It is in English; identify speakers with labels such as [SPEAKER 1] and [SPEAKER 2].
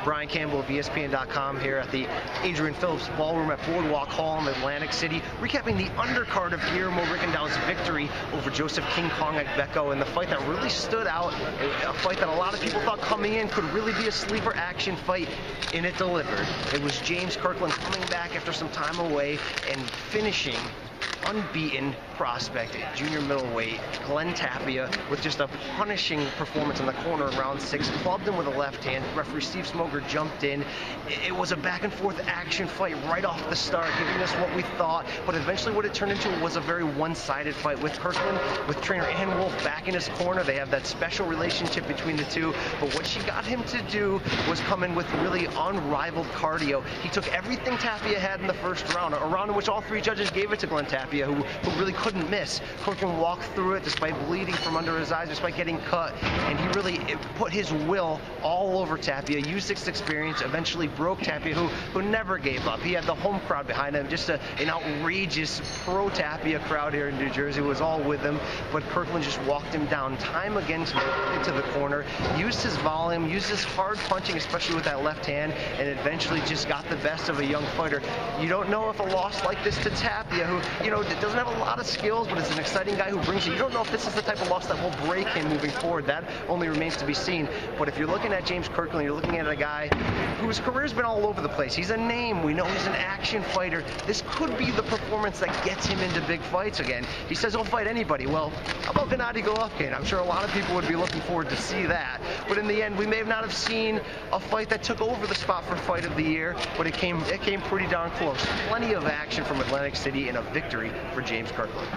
[SPEAKER 1] Brian Campbell of ESPN.com here at the Adrian Phillips Ballroom at Boardwalk Hall in Atlantic City, recapping the undercard of Guillermo Rigondeaux's victory over Joseph King Kong Ekbeko in the fight that really stood out, a fight that a lot of people thought coming in could really be a sleeper action fight, and it delivered. It was James Kirkland coming back after some time away and finishing unbeaten prospect, junior middleweight Glen Tapia, with just a punishing performance in the corner in round 6, clubbed him with a left hand. Referee Steve Smoger jumped in. It was a back and forth action fight right off the start, giving us what we thought, but eventually what it turned into was a very one-sided fight with Kirkland, with trainer Ann Wolfe back in his corner. They have that special relationship between the two, but what she got him to do was come in with really unrivaled cardio. He took everything Tapia had in the first round, a round in which all 3 judges gave it to Glen Tapia, who really couldn't miss. Kirkland walked through it despite bleeding from under his eyes, despite getting cut, and he really put his will all over Tapia, used his experience, eventually broke Tapia, who never gave up. He had the home crowd behind him, just an outrageous pro-Tapia crowd here in New Jersey was all with him, but Kirkland just walked him down time again into the corner, used his volume, used his hard punching, especially with that left hand, and eventually just got the best of a young fighter. You don't know if a loss like this to Tapia, who, doesn't have a lot of skills, but is an exciting guy who brings it. You don't know if this is the type of loss that will break him moving forward. That only remains to be seen. But if you're looking at James Kirkland, you're looking at a guy whose career's been all over the place. He's a name. We know he's an action fighter. This could be the performance that gets him into big fights again. He says he'll fight anybody. Well, how about Gennady Golovkin? I'm sure a lot of people would be looking forward to see that. But in the end, we may have not have seen a fight that took over the spot for Fight of the Year, but it came pretty darn close. Plenty of action from Atlantic City and a victory for James Kirkland.